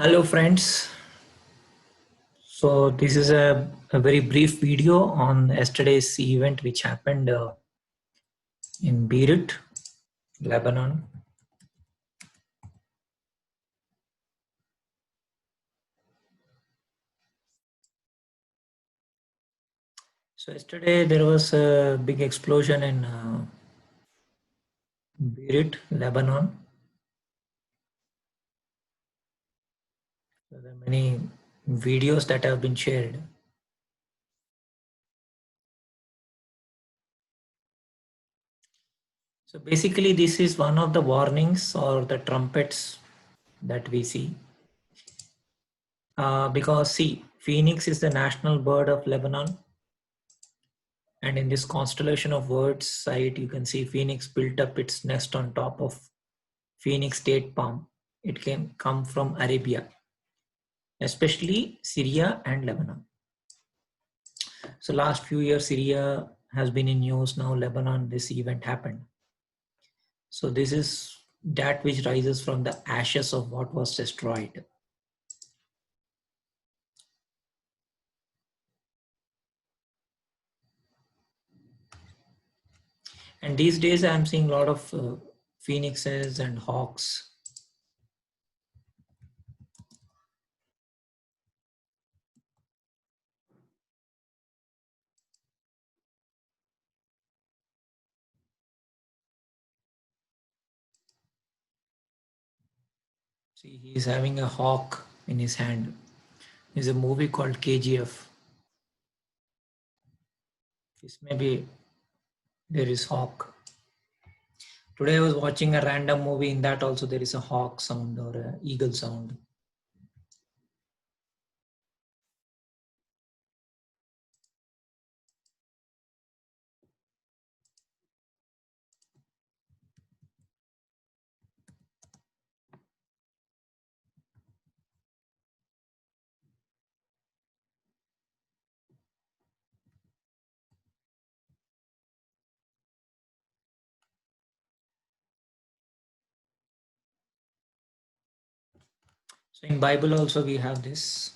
Hello friends. So this is a very brief video on yesterday's event which happened in Beirut, Lebanon. So yesterday there was a big explosion in Beirut, Lebanon. So there are many videos that have been shared. So basically this is one of the warnings or the trumpets that we see. Because see, Phoenix is the national bird of Lebanon. And in this constellation of birds site, you can see Phoenix built up its nest on top of Phoenix date palm. It can come from Arabia, especially Syria and Lebanon. So last few years, Syria has been in news. Now Lebanon, this event happened. So this is that which rises from the ashes of what was destroyed. And these days, I'm seeing a lot of phoenixes and hawks. See, he's having a hawk in his hand. There's a movie called KGF. This maybe there is hawk. Today I was watching a random movie. In that also there is a hawk sound or a eagle sound. So in Bible also we have this.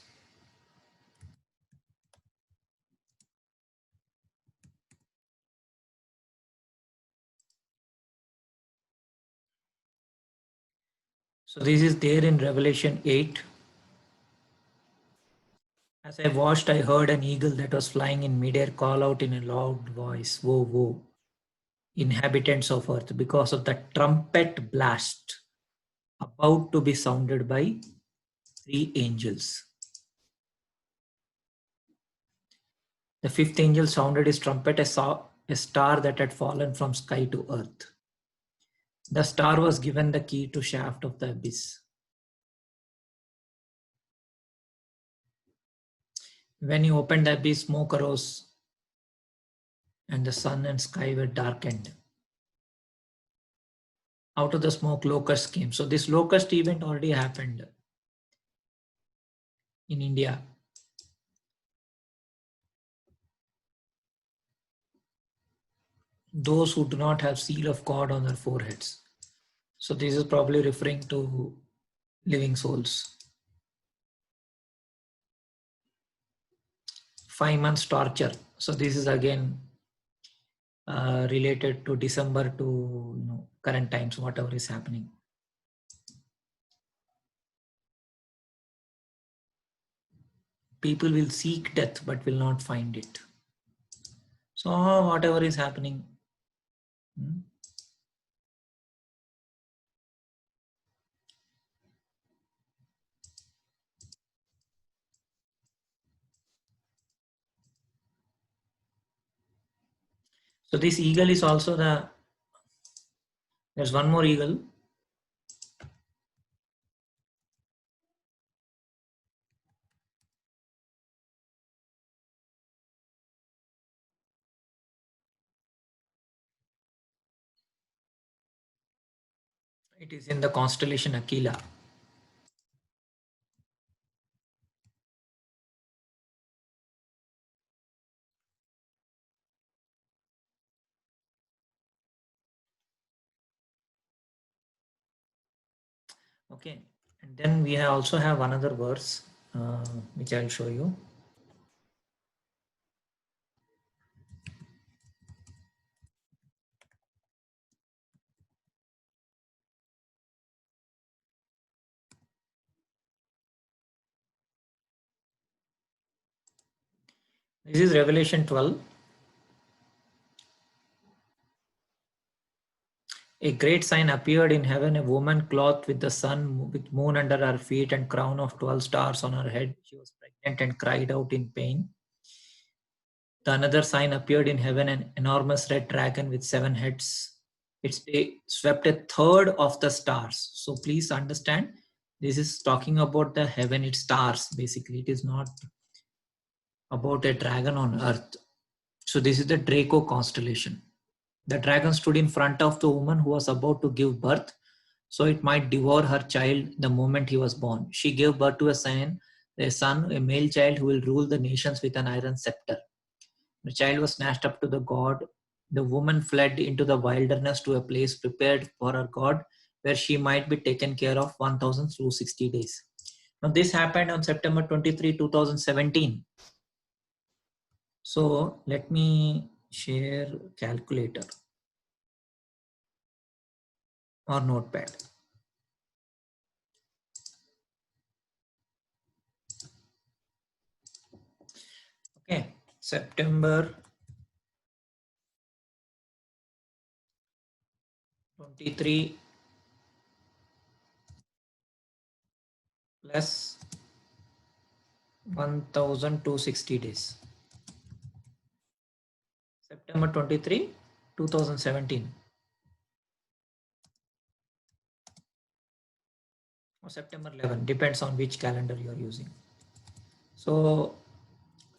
So this is there in Revelation 8. As I watched, I heard an eagle that was flying in midair call out in a loud voice, "Woe, woe, inhabitants of earth, because of the trumpet blast about to be sounded by three angels." The fifth angel sounded his trumpet and saw a star that had fallen from sky to earth. The star was given the key to shaft of the abyss. When he opened the abyss, smoke arose, and the sun and sky were darkened. Out of the smoke, locusts came. So this locust event already happened in India. Those who do not have seal of God on their foreheads. So this is probably referring to living souls. 5 months torture. So this is again related to December to current times, whatever is happening. People will seek death but will not find it. So whatever is happening. So this eagle is also there's one more eagle. It is in the constellation Aquila. Okay. And then we also have another verse, which I'll show you. This is Revelation 12. A great sign appeared in heaven, a woman clothed with the sun, with moon under her feet and crown of 12 stars on her head. She was pregnant and cried out in pain. The another sign appeared in heaven, an enormous red dragon with 7 heads. It swept a third of the stars. So please understand, this is talking about the heaven, it's stars basically. It is not about a dragon on earth. So this is the Draco constellation. The dragon stood in front of the woman who was about to give birth, so it might devour her child the moment he was born. She gave birth to a son, a male child who will rule the nations with an iron scepter. The child was snatched up to the god. The woman fled into the wilderness to a place prepared for her god, where she might be taken care of 1,260 days. Now, this happened on September 23, 2017. So, let me share calculator or notepad. Okay, September 23 plus 1,260 days. September 23, 2017. Or September 11, depends on which calendar you are using. So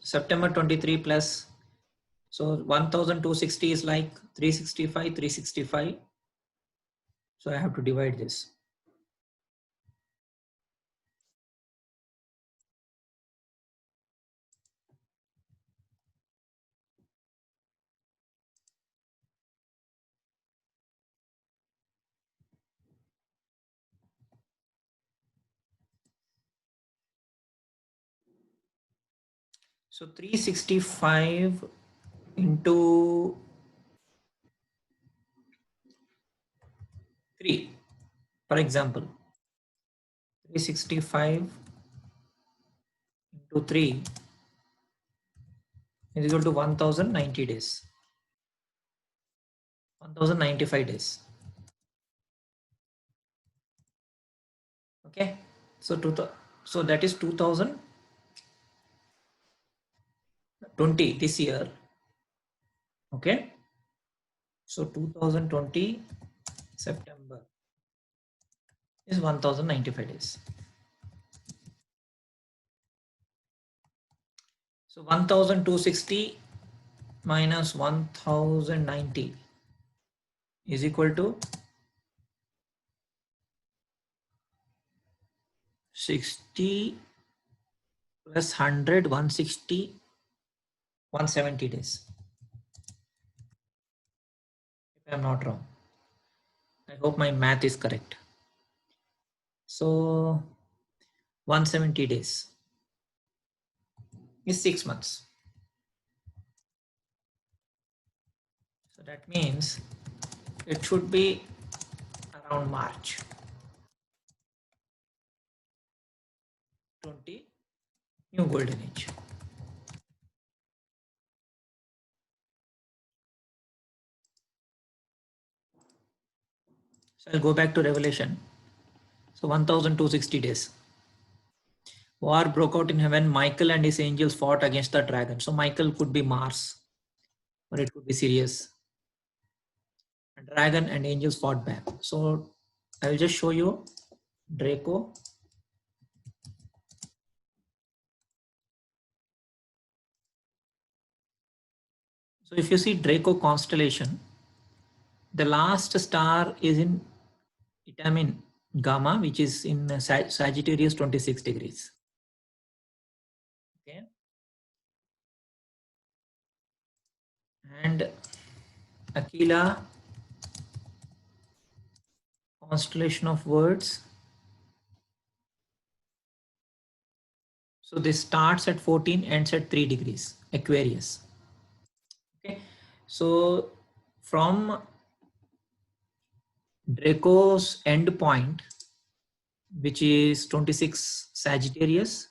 September 23 plus, so 1,260 is like 365, 365. So I have to divide this. So 365 into 3, for example, 365 into 3 is equal to 1,090 days. 1,095 days. Okay, so so that is 2020 this year. Okay, so 2020 September is 1,095 days. So 1,260 minus 1,090 is equal to 60 plus 100, 160, 170 days. If I am not wrong. I hope my math is correct. So 170 days is 6 months. So that means it should be around March 20, new golden age. So I'll go back to Revelation. So 1,260 days. War broke out in heaven. Michael and his angels fought against the dragon. So Michael could be Mars, or it could be Sirius. A dragon and angels fought back. So I will just show you Draco. So if you see Draco constellation, the last star is in Itamin Gamma, which is in Sagittarius 26 degrees. Okay. And Aquila, constellation of words, So this starts at 14, ends at 3 degrees, Aquarius. Okay. So from Draco's end point, which is 26 Sagittarius,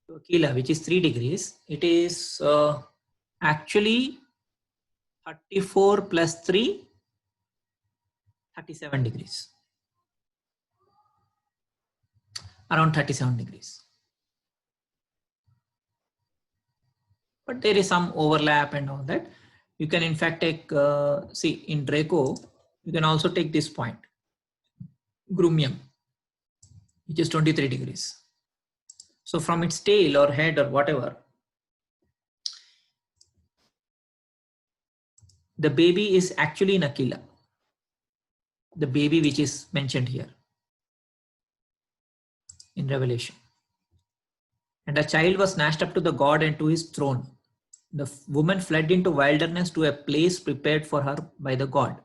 to Aquila, which is 3 degrees, it is actually 34 plus 3, 37 degrees. Around 37 degrees. But there is some overlap and all that. You can in fact take, see in Draco, you can also take this point, Grumium, which is 23 degrees. So from its tail or head or whatever, the baby is actually in Aquila, the baby which is mentioned here in Revelation. And a child was snatched up to the god and to his throne. The woman fled into wilderness to a place prepared for her by the god.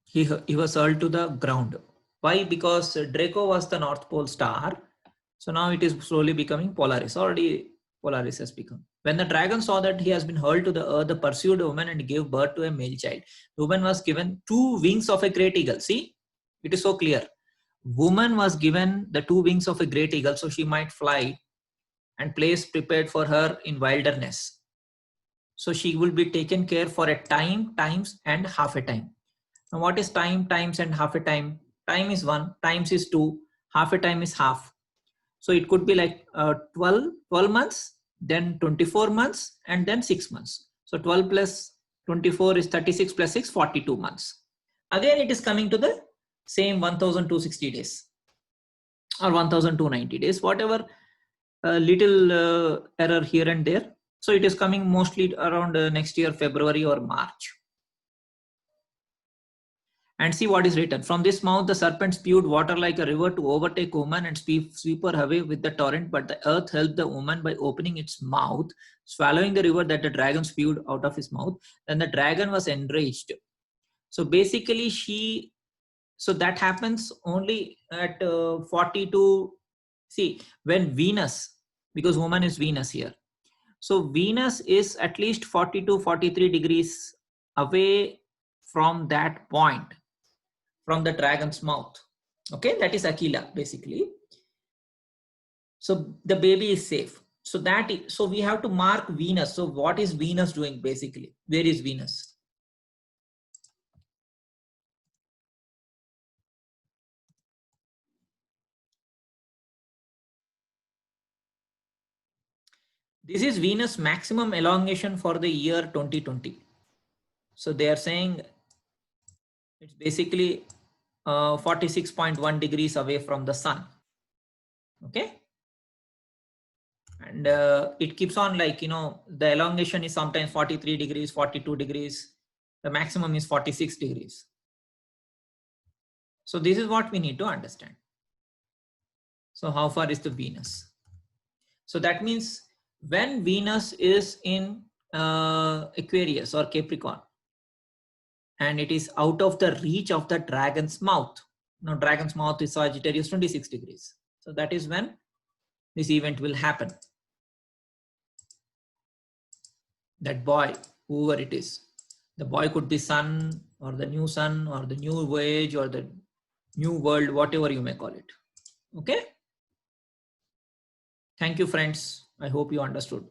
He was hurled to the ground. Why? Because Draco was the North Pole star. So now it is slowly becoming Polaris. Already Polaris has become. When the dragon saw that he has been hurled to the earth, the pursued woman and gave birth to a male child. The woman was given 2 wings of a great eagle. See, it is so clear. Woman was given the 2 wings of a great eagle, so she might fly, and place prepared for her in wilderness. So she will be taken care for a time, times, and half a time. Now what is time, times, and half a time? Time is 1, times is 2, half a time is half. So it could be like 12 months, then 24 months, and then 6 months. So 12 plus 24 is 36 plus 6, 42 months. Again, it is coming to the same 1260 days or 1290 days, whatever little error here and there. So it is coming mostly around next year, February or March. And see what is written. From this mouth, the serpent spewed water like a river to overtake woman and sweep her away with the torrent. But the earth helped the woman by opening its mouth, swallowing the river that the dragon spewed out of his mouth. Then the dragon was enraged. So basically so that happens only at 42. See, when Venus, because woman is Venus here. So Venus is at least 42, 43 degrees away from that point, from the dragon's mouth. Okay, that is Aquila basically. So the baby is safe. So so we have to mark Venus. So what is Venus doing basically? Where is Venus? This is Venus maximum elongation for the year 2020. So they are saying it's basically 46.1 degrees away from the sun. Okay. And it keeps on, like, the elongation is sometimes 43 degrees, 42 degrees. The maximum is 46 degrees. So this is what we need to understand. So how far is the Venus? So that means when Venus is in Aquarius or Capricorn, and it is out of the reach of the dragon's mouth. Now dragon's mouth is Sagittarius 26 degrees. So that is when this event will happen. That boy, whoever it is, the boy could be sun or the new sun or the new voyage or the new world, whatever you may call it. Okay. Thank you, friends. I hope you understood.